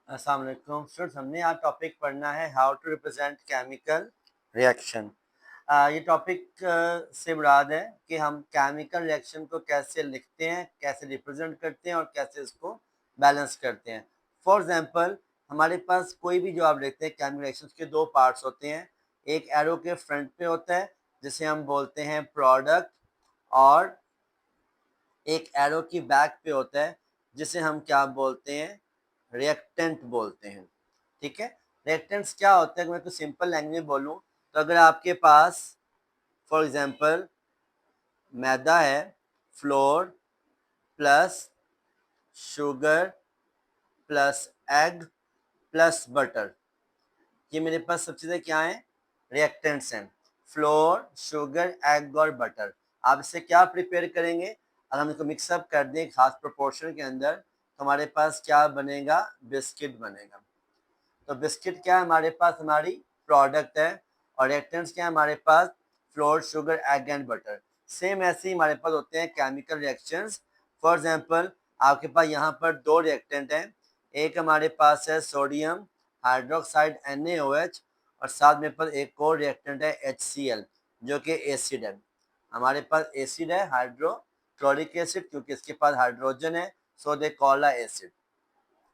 अस्सलाम वालेकुम स्टूडेंट्स, हमने आज टॉपिक पढ़ना है how to represent chemical reaction. ये टॉपिक से मुराद है कि हम केमिकल रिएक्शन को कैसे लिखते हैं, कैसे रिप्रेजेंट करते हैं और कैसे इसको बैलेंस करते हैं। फॉर एग्जांपल, हमारे पास कोई भी जो आप देखते हैं केमिकल रिएक्शन के दो पार्ट्स होते हैं। एक एरो के फ्रंट पे होता है जिसे हम बोलते हैं प्रोडक्ट, और एक एरो की बैक पे होता है जिसे हम क्या बोलते हैं, रिएक्टेंट बोलते हैं। ठीक है, रिएक्टेंट्स क्या होते हैं? अगर मैं तो सिंपल लैंग्वेज में बोलूं तो अगर आपके पास फॉर एग्जांपल मैदा है, floor plus sugar plus egg plus butter, ये मेरे पास सब चीज़ें क्या हैं, रिएक्टेंट्स हैं। फ्लोर, शुगर, एग और बटर। आप इससे क्या प्रिपेयर करेंगे? अगर हम इसको मिक्सअप कर दें खास प्रोपोर्शन के अंदर तो हमारे पास क्या बनेगा, बिस्किट बनेगा। तो बिस्किट क्या है हमारे पास, हमारी प्रोडक्ट है, और रिएक्टेंट्स क्या है हमारे पास, flour, sugar, egg and butter. Same ऐसे ही हमारे पास होते हैं केमिकल रिएक्शंस। फॉर एग्जांपल, आपके पास यहाँ पर दो रिएक्टेंट हैं। एक हमारे पास है सोडियम हाइड्रोक्साइड NaOH, और साथ में पर एक और रिएक्टेंट है HCl जो कि एसिड है। हमारे पास एसिड है हाइड्रोक्लोरिक एसिड, क्योंकि इसके पास हाइड्रोजन है, सो दे कॉल्ड एसिड।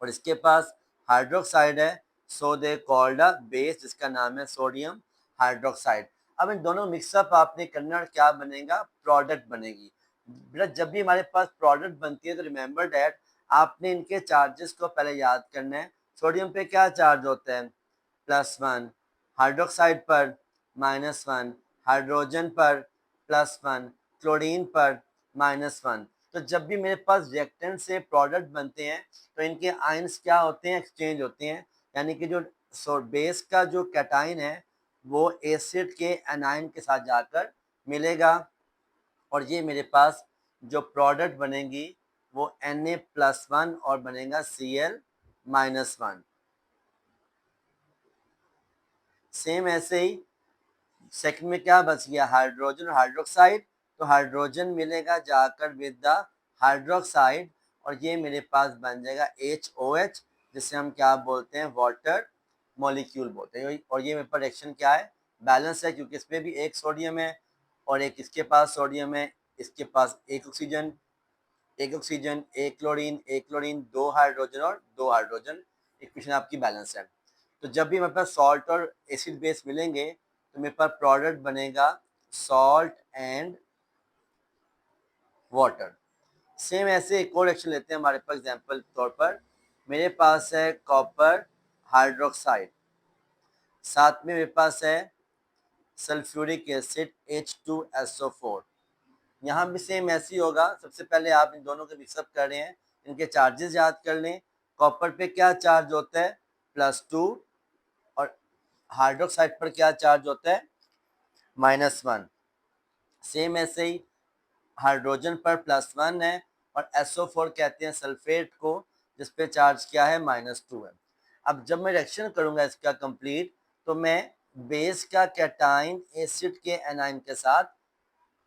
और इसके पास हाइड्रोक्साइड है, सो दे कॉल्ड अ बेस जिसका नाम है सोडियम हाइड्रोक्साइड। अब इन दोनों मिक्सअप आपने करना, क्या बनेगा, प्रोडक्ट बनेगी। बेटा जब भी हमारे पास प्रोडक्ट बनती है तो रिमेंबर डैट आपने इनके चार्जेस को पहले याद करना है। सोडियम पे क्या चार्ज होता है, +1, हाइड्रोक्साइड पर -1, हाइड्रोजन पर +1, क्लोरीन पर -1। तो जब भी मेरे पास रिएक्टेंट से प्रोडक्ट बनते हैं तो इनके आयंस क्या होते हैं, एक्सचेंज होते हैं। यानी कि जो बेस का जो कैटाइन है वो एसिड के एनाइन के साथ जाकर मिलेगा, और ये मेरे पास जो प्रोडक्ट बनेगी वो Na+1 और बनेगा Cl-1। सेम ऐसे ही सेकंड में क्या बच गया, हाइड्रोजन और हाइड्रोक्साइड। तो हाइड्रोजन मिलेगा जाकर विद द हाइड्रोक्साइड, और ये मेरे पास बन जाएगा HOH, जिसे हम क्या बोलते हैं, वाटर मॉलिक्यूल बोलते हैं। और ये मेरे पास रिएक्शन क्या है, बैलेंस है, क्योंकि इसमें भी एक सोडियम है और एक इसके पास सोडियम है। इसके पास एक ऑक्सीजन, एक क्लोरीन, दो हाइड्रोजन और दो हाइड्रोजन। इक्वेशन आपकी बैलेंस है। तो जब भी मेरे पास सॉल्ट और एसिड बेस मिलेंगे तो मेरे पास प्रोडक्ट बनेगा सॉल्ट एंड वाटर। सेम ऐसे एक और रिएक्शन लेते हैं हमारे पास एग्जांपल के तौर पर। मेरे पास है कॉपर हाइड्रोक्साइड, साथ में मेरे पास है सल्फ्यूरिक एसिड H2SO4। यहाँ भी सेम ऐसे ही होगा। सबसे पहले आप इन दोनों के मिक्सअप कर रहे हैं, इनके चार्जेस याद कर लें। कॉपर पे क्या चार्ज होता है, +2, और हाइड्रोक्साइड पर क्या चार्ज होता है, -1। सेम ऐसे ही हाइड्रोजन पर +1 है, और SO4 कहते हैं सल्फेट को, जिस पे चार्ज क्या है, -2 है। अब जब मैं रिएक्शन करूंगा इसका कंप्लीट, तो मैं बेस का कैटाइन एसिड के एनाइन के साथ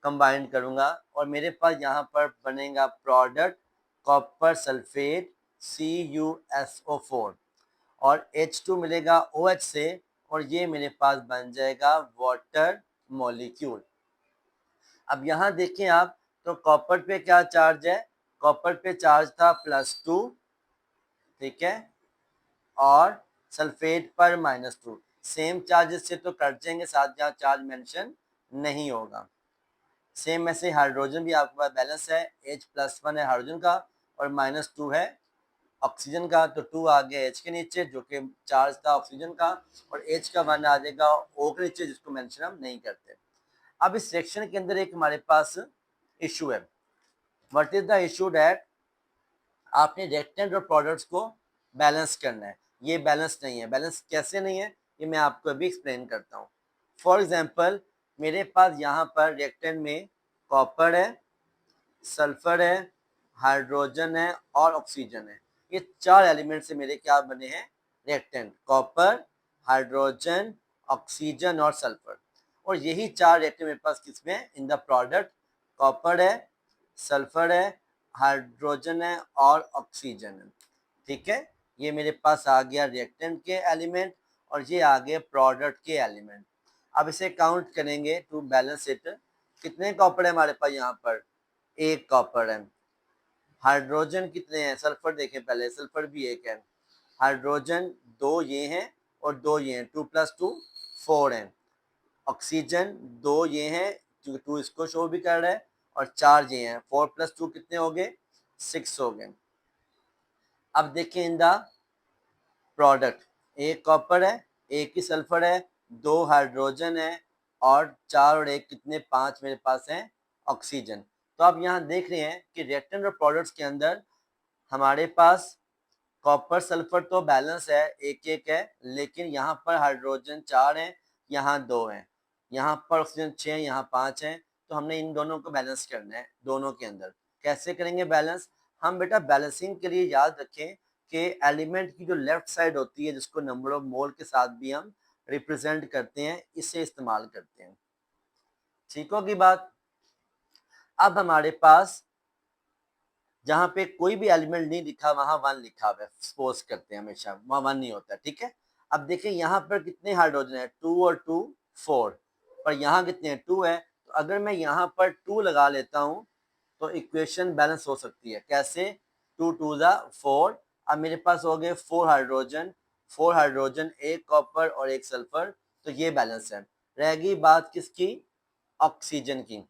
कंबाइन करूंगा, और मेरे पास यहाँ पर बनेगा प्रोडक्ट कॉपर सल्फेट CuSO4, और H2 मिलेगा OH से, और ये मेरे पास बन जाएगा वाटर मॉलिक्यूल। अब यहाँ देखें आप, तो कॉपर पे क्या चार्ज है, कॉपर पे चार्ज था +2, ठीक है, और सल्फेट पर -2। सेम चार्जेस से तो कट जाएंगे, साथ जहाँ चार्ज मेंशन नहीं होगा। सेम ऐसे हाइड्रोजन भी आपके पास बैलेंस है, H+1 है हाइड्रोजन का और -2 है ऑक्सीजन का। तो 2 आ गया H के नीचे जो कि चार्ज था ऑक्सीजन का, और H का 1 आ जाएगा O के नीचे जिसको मेंशन हम नहीं करते। अब इस सेक्शन के अंदर एक हमारे पास इशू है। What is the issue, that आपने रिएक्टेंट और प्रोडक्ट्स को बैलेंस करना है। ये बैलेंस नहीं है। बैलेंस कैसे नहीं है ये मैं आपको अभी एक्सप्लेन करता हूँ। फॉर एग्जाम्पल, मेरे पास यहाँ पर रिएक्टेंट में कॉपर है, सल्फर है, हाइड्रोजन है और ऑक्सीजन है। ये चार एलिमेंट से मेरे क्या बने हैं, रिएक्टेंट, कॉपर, हाइड्रोजन, ऑक्सीजन और सल्फर। और यही चार रिएक्टेंट मेरे पास किसमें, इन द प्रोडक्ट, कॉपर है, सल्फर है, हाइड्रोजन है और ऑक्सीजन है। ठीक है, ये मेरे पास आ गया रिएक्टेंट के एलिमेंट और ये आ गए प्रोडक्ट के एलिमेंट। अब इसे काउंट करेंगे टू बैलेंस इट। कितने कॉपर है हमारे पास यहाँ पर? एक कॉपर है। हाइड्रोजन कितने हैं? सल्फर देखें पहले, सल्फर भी एक है। हाइड्रोजन दो ये हैं और दो ये हैं, 2 + 2 4 हैं। ऑक्सीजन दो ये हैं क्योंकि 2 इसको शो भी कर रहा है और 4 ये हैं, 4 + 2 कितने हो गए? 6 हो गए। अब देखिए इन द प्रोडक्ट, एक कॉपर है, एक ही सल्फर है, दो हाइड्रोजन है और 4 और 1 कितने? 5 मेरे पास हैं ऑक्सीजन। तो आप यहाँ देख रहे हैं कि रिएक्टेंट और प्रोडक्ट्स के अंदर हमारे पास कॉपर सल्फर तो बैलेंस है, एक एक है, लेकिन यहाँ पर हाइड्रोजन 4 है, यहाँ 2 है, यहाँ पर ऑक्सीजन 6 है, यहाँ 5 है। तो हमने इन दोनों को बैलेंस करना है दोनों के अंदर। कैसे करेंगे बैलेंस? हम बेटा बैलेंसिंग के लिए याद रखें कि एलिमेंट की जो लेफ्ट साइड होती है, जिसको नंबर ऑफ मोल के साथ भी हम रिप्रेजेंट करते हैं, इसे इस्तेमाल करते हैं। ठीक होगी बात? अब हमारे पास जहाँ पे कोई भी एलिमेंट नहीं लिखा वहां 1 लिखा हुआ है, सपोज करते हैं, हमेशा वहां 1 नहीं होता, ठीक है। अब देखिए यहाँ पर कितने हाइड्रोजन है? 2 और 2 4, पर यहाँ कितने हैं? 2 है। तो अगर मैं यहाँ पर 2 लगा लेता हूँ तो इक्वेशन बैलेंस हो सकती है। कैसे? 2 2 ज़ा 4। अब मेरे पास हो गए 4 हाइड्रोजन, एक कॉपर और एक सल्फर, तो ये बैलेंस है। रहेगी बात किसकी? ऑक्सीजन की।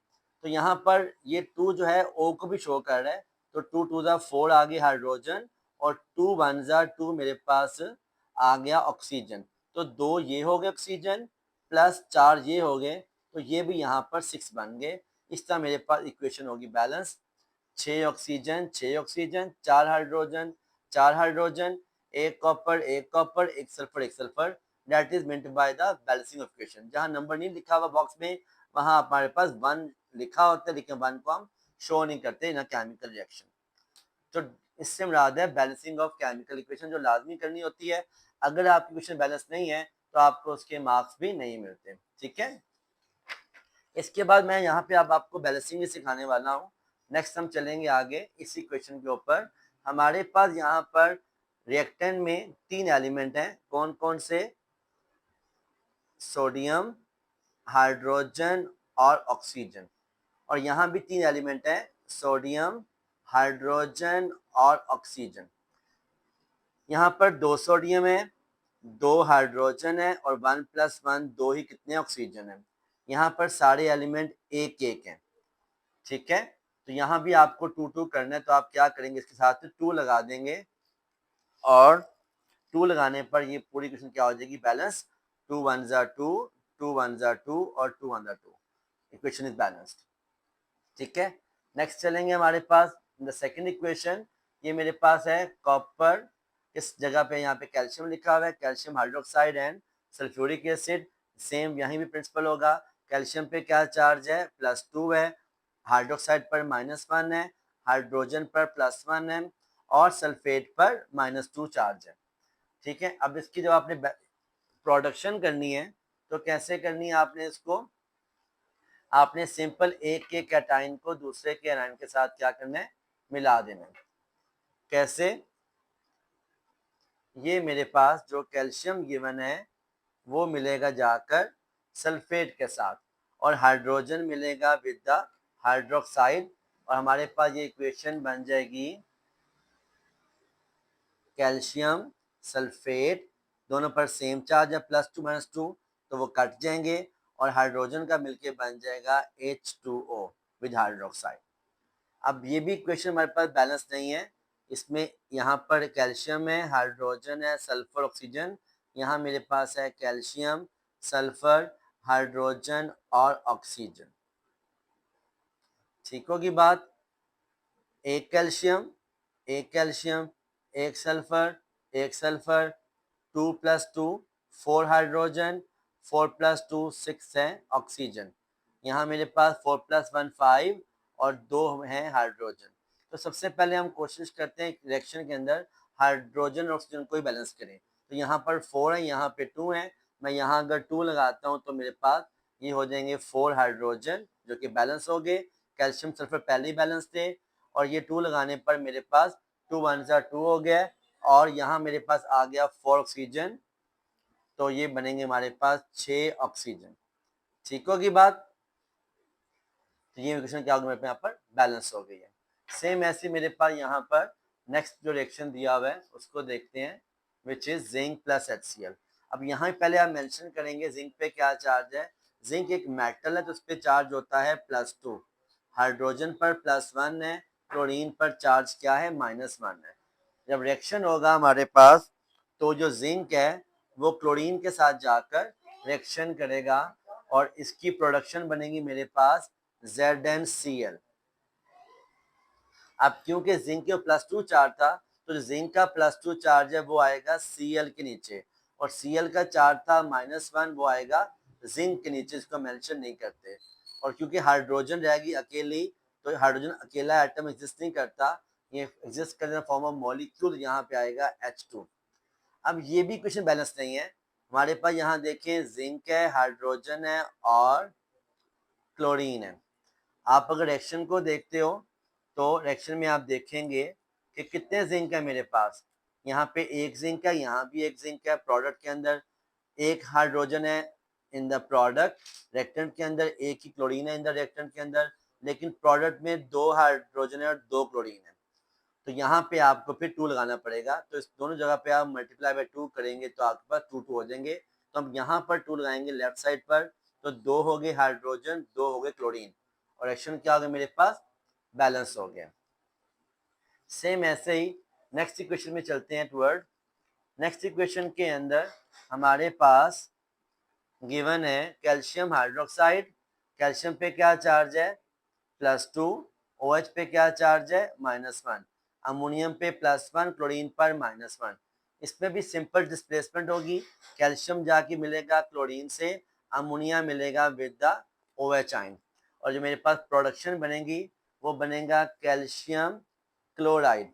तो यहाँ पर ये 2 जो है ओ को भी शो कर रहा है, तो 2 2 ज़ा 4 आ गई हाइड्रोजन और 2 1 ज़ा 2 मेरे पास आ गया ऑक्सीजन। तो 2 ये हो गए ऑक्सीजन प्लस 4 ये हो गए, तो ये भी यहाँ पर 6 बन गए। इस तरह मेरे पास इक्वेशन होगी बैलेंस। 6 ऑक्सीजन 6 ऑक्सीजन, 4 हाइड्रोजन, एक कॉपर, एक sulphur, that is meant by the balancing equation. जहाँ नंबर नहीं लिखा हुआ बॉक्स में वहां हमारे पास 1 लिखा होता है, लेकिन 1 को हम शो नहीं करते इन केमिकल रिएक्शन। तो इससे मुराद है बैलेंसिंग ऑफ केमिकल इक्वेशन, जो लाजमी करनी होती है। अगर आपकी इक्वेशन बैलेंस नहीं है तो आपको उसके मार्क्स भी नहीं मिलते, ठीक है। इसके बाद मैं यहाँ पे अब आपको बैलेंसिंग ही सिखाने वाला हूँ। नेक्स्ट हम चलेंगे आगे इसी क्वेश्चन के ऊपर। हमारे पास यहाँ पर रिएक्टेंट में 3 एलिमेंट हैं, कौन कौन से? सोडियम, हाइड्रोजन और ऑक्सीजन। और यहाँ भी 3 एलिमेंट हैं, सोडियम, हाइड्रोजन और ऑक्सीजन। यहाँ पर 2 सोडियम है, 2 हाइड्रोजन है और 1 + 1 2 ही कितने ऑक्सीजन है। यहाँ पर सारे एलिमेंट एक एक हैं, ठीक है। तो यहाँ भी आपको 2 2 करना है, तो आप क्या करेंगे? इसके साथ 2 लगा देंगे और 2 लगाने पर ये पूरी इक्वेशन क्या हो जाएगी? बैलेंस। 2 1 ज़ा 2, 2 1 ज़ा 2 और 2 1 ज़ा 2, इक्वेशन इज बैलेंस्ड, ठीक है। नेक्स्ट चलेंगे हमारे पास द सेकंड इक्वेशन। ये मेरे पास है कॉपर, इस जगह पे यहाँ पे कैल्शियम लिखा हुआ है, calcium hydroxide and sulphuric acid. Same यहाँ भी प्रिंसिपल होगा। कैल्शियम पे क्या चार्ज है? +2 है, हाइड्रोक्साइड पर -1 है, हाइड्रोजन पर +1 है और सल्फेट पर -2 चार्ज है, ठीक है। अब इसकी जब आपने प्रोडक्शन करनी है तो कैसे करनी है आपने इसको? आपने सिंपल एक के कैटाइन को दूसरे के एनाइन के साथ क्या करना है? मिला देना है। कैसे? ये मेरे पास जो कैल्शियम गिवन है वो मिलेगा जाकर सल्फेट के साथ और हाइड्रोजन मिलेगा विद द हाइड्रोक्साइड, और हमारे पास ये इक्वेशन बन जाएगी कैल्शियम सल्फेट, दोनों पर सेम चार्ज है +2 -2, तो वो कट जाएंगे और हाइड्रोजन का मिलके बन जाएगा H2O विद हाइड्रोक्साइड। अब ये भी इक्वेशन हमारे पास बैलेंस नहीं है, इसमें यहाँ पर कैल्शियम है, हाइड्रोजन है, सल्फर, ऑक्सीजन। यहाँ मेरे पास है कैल्शियम, सल्फर, हाइड्रोजन और ऑक्सीजन, ठीक होगी बात। एक कैल्शियम, एक कैल्शियम, एक सल्फर, 2 + 2 4 हाइड्रोजन, 4 + 2 6 है ऑक्सीजन। यहाँ मेरे पास 4 + 1 5 और 2 हैं हाइड्रोजन। तो सबसे पहले हम कोशिश करते हैं रिएक्शन के अंदर हाइड्रोजन और ऑक्सीजन को ही बैलेंस करें। तो यहाँ पर 4 है, यहाँ पे 2 है। मैं यहाँ अगर 2 लगाता हूँ तो मेरे पास ये हो जाएंगे 4 हाइड्रोजन जो कि बैलेंस हो गए। कैल्शियम सल्फर पहले ही बैलेंस थे और ये 2 लगाने पर मेरे पास 2 1 ज़ा 2 हो गया और यहाँ मेरे पास आ गया 4 ऑक्सीजन, तो ये बनेंगे हमारे पास 6 ऑक्सीजन। ठीक होगी बात। तो ये इक्वेशन क्या होगी मेरे पास यहाँ पर बैलेंस हो गई है। सेम ऐसे मेरे पास यहाँ पर नेक्स्ट जो रिएक्शन दिया हुआ है उसको देखते हैं, which is zinc plus HCl। अब यहाँ पहले आप मेंशन करेंगे जिंक पे क्या चार्ज है। जिंक एक मेटल है तो उस पर चार्ज होता है +2, हाइड्रोजन पर +1 है, क्लोरीन पर चार्ज क्या है -1 है। जब रिएक्शन होगा हमारे पास तो जो जिंक है वो क्लोरीन के साथ जाकर रिएक्शन करेगा और इसकी प्रोडक्शन बनेगी मेरे पास ZnCl। अब क्योंकि जिंक के +2 चार्ज था तो जो जिंक का +2 चार्ज है वो आएगा Cl के नीचे, और Cl का चार्ज था -1 वो आएगा जिंक के नीचे, इसको मेंशन नहीं करते। और क्योंकि हाइड्रोजन रहेगी अकेली तो हाइड्रोजन अकेला एटम एग्जिस्ट नहीं करता, ये एग्जिस्ट करने फॉर्म ऑफ मॉलिक्यूल, यहाँ पे आएगा H2। अब ये भी क्वेश्चन बैलेंस नहीं है हमारे पास। यहाँ देखें जिंक है, हाइड्रोजन है और क्लोरीन है। आप अगर रिएक्शन को देखते हो तो रिएक्शन में आप देखेंगे कि कितने जिंक है मेरे पास। यहाँ पे एक जिंक है, यहाँ भी एक जिंक है। प्रोडक्ट के अंदर एक हाइड्रोजन है इन द प्रोडक्ट, रिएक्टेंट के अंदर एक ही क्लोरीन है इन द रिएक्टेंट के अंदर, लेकिन प्रोडक्ट में 2 हाइड्रोजन है और 2 क्लोरीन है। तो यहाँ पे आपको फिर 2 लगाना पड़ेगा। तो इस दोनों जगह पे आप मल्टीप्लाई बाय 2 करेंगे तो आपके पास 2 2 हो जाएंगे। तो हम यहाँ पर 2 लगाएंगे लेफ्ट साइड पर, तो 2 हो गए हाइड्रोजन, 2 हो गए क्लोरीन, और एक्शन क्या हो गया मेरे पास बैलेंस हो गया। सेम ऐसे ही नेक्स्ट इक्वेशन में चलते हैं टुवर्ड। नेक्स्ट इक्वेशन के अंदर हमारे पास गिवन है कैल्शियम हाइड्रोक्साइड। कैल्शियम पे क्या चार्ज है +2, OH पे क्या चार्ज है -1, अमोनियम पे +1, क्लोरीन पर -1। इसमें भी सिंपल डिस्प्लेसमेंट होगी, कैल्शियम जाके मिलेगा क्लोरीन से, अमोनिया मिलेगा विद द OH आयन, और जो मेरे पास प्रोडक्शन बनेगी वो बनेगा कैल्शियम क्लोराइड।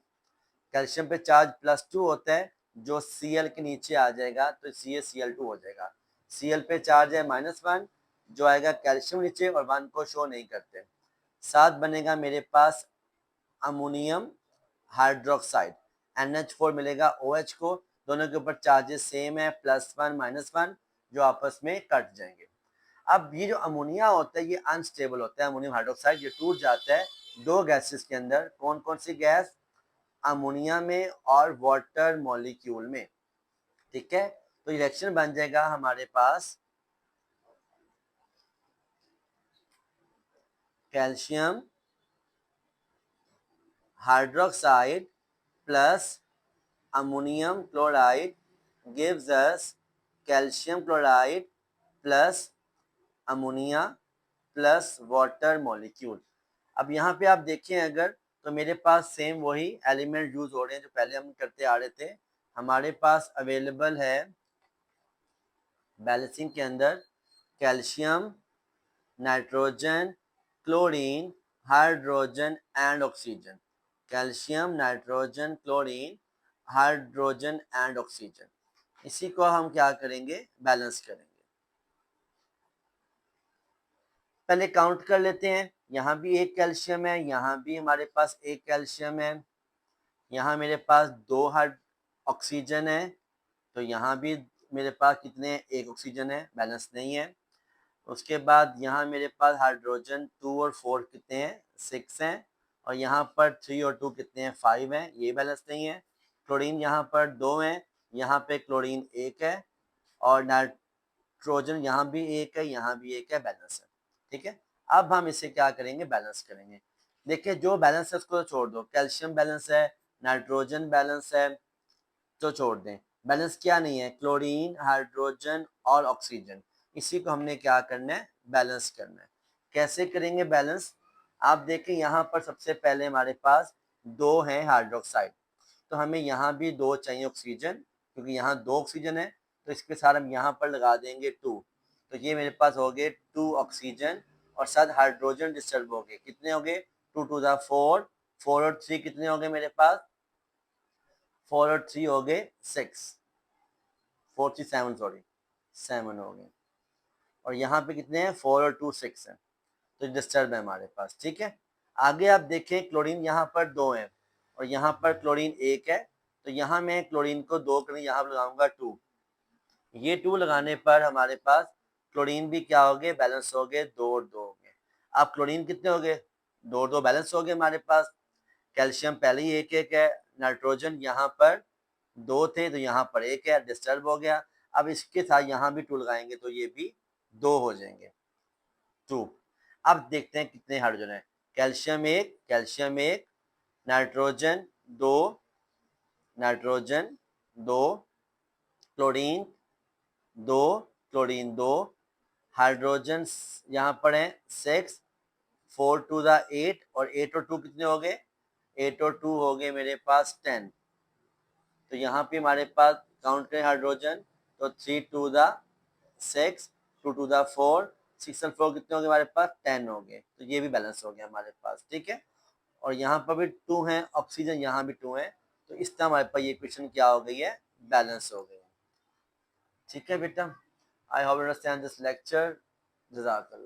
कैल्शियम पे चार्ज +2 होता है जो Cl के नीचे आ जाएगा तो CaCl2 हो जाएगा। Cl पे चार्ज है -1 जो आएगा कैल्शियम नीचे, और 1 को शो नहीं करते। साथ बनेगा मेरे पास अमोनियम हाइड्रोक्साइड, NH4 मिलेगा OH को, दोनों के ऊपर चार्जेस सेम है +1 -1 जो आपस में कट जाएंगे। अब ये जो अमोनिया होता है ये अनस्टेबल होता है, अमोनियम हाइड्रोक्साइड ये टूट जाता है 2 गैसेस के अंदर। कौन कौन सी गैस, अमोनिया में और वाटर मॉलिक्यूल में। ठीक है, तो रिएक्शन बन जाएगा हमारे पास calcium hydroxide plus ammonium chloride gives us calcium chloride plus ammonia plus water molecule. अब यहाँ पे आप देखें अगर तो मेरे पास सेम वही एलिमेंट यूज हो रहे हैं जो पहले हम करते आ रहे थे। हमारे पास अवेलेबल है बैलेंसिंग के अंदर calcium, nitrogen, chlorine, hydrogen and oxygen. Calcium, nitrogen, chlorine, hydrogen and oxygen. इसी को हम क्या करेंगे बैलेंस करेंगे। पहले काउंट कर लेते हैं, यहाँ भी एक कैल्शियम है, यहाँ भी हमारे पास एक कैल्शियम है, यहाँ मेरे पास 2 ऑक्सीजन है, तो यहाँ भी मेरे पास कितने एक ऑक्सीजन है, बैलेंस नहीं है। उसके बाद यहाँ मेरे पास हाइड्रोजन 2 और 4 कितने हैं 6 हैं, और यहाँ पर 3 और 2 कितने हैं 5 हैं, ये बैलेंस नहीं है। क्लोरीन यहाँ पर 2 हैं, यहाँ पे क्लोरीन 1 है, और नाइट्रोजन यहाँ भी 1 है, यहाँ भी 1 है, बैलेंस है। ठीक है, अब हम इसे क्या करेंगे बैलेंस करेंगे। देखिए जो बैलेंस है उसको छोड़ दो, कैल्शियम बैलेंस है, नाइट्रोजन बैलेंस है, तो छोड़ दें। बैलेंस क्या नहीं है, क्लोरीन, हाइड्रोजन और ऑक्सीजन, इसी को हमने क्या करना है बैलेंस करना है। कैसे करेंगे बैलेंस, आप देखें यहाँ पर सबसे पहले हमारे पास 2 हैं हाइड्रोक्साइड, तो हमें यहाँ भी 2 चाहिए ऑक्सीजन, क्योंकि यहाँ 2 ऑक्सीजन है, तो इसके साथ हम यहाँ पर लगा देंगे 2, तो ये मेरे पास हो गए 2 ऑक्सीजन, और साथ हाइड्रोजन डिस्टर्ब हो गए, कितने हो गए 2 2 4, 4 और 3 कितने हो गए मेरे पास 4 और 3 हो गए 6, 4 3 7 सॉरी 7 हो गए, और यहाँ पे कितने हैं 4 और 2 6 है, तो डिस्टर्ब है हमारे पास। ठीक है, आगे आप देखें क्लोरीन यहाँ पर 2 है और यहाँ पर क्लोरीन 1 है, तो यहाँ मैं क्लोरीन को 2 करके यहाँ पर लगाऊंगा 2। ये 2 लगाने पर हमारे पास क्लोरीन भी क्या हो गए, बैलेंस हो गए, 2 और 2 हो गए। अब क्लोरीन कितने हो गए, 2 और 2 बैलेंस हो गए हमारे पास। कैल्शियम पहले ही एक एक है, नाइट्रोजन यहाँ पर 2 थे तो यहाँ पर 1 है, डिस्टर्ब हो गया। अब इसके साथ यहाँ भी 2 लगाएंगे तो ये भी 2 हो जाएंगे, 2। अब देखते हैं कितने हाइड्रोजन है। Calcium 1, nitrogen 2, nitrogen 2, chlorine 2, chlorine 2, hydrogen यहाँ पर है 6, 4 टू द 8 और 8 और 2 कितने हो गए, 8 और 2 हो गए मेरे पास 10। तो यहाँ पे हमारे पास काउंट करें हाइड्रोजन तो 3 टू द 6, 2 टू द 4, 6 और 4 कितने हो गए हमारे पास, 10 हो गए। तो ये भी बैलेंस हो गया हमारे पास, ठीक है। और यहाँ पर भी 2 है, ऑक्सीजन यहाँ भी 2 है, तो इस तरह हमारे पास ये इक्वेशन क्या हो गई है, बैलेंस हो गई है। ठीक है बेटा, I hope understand this lecture. जज़ाकल्लाह।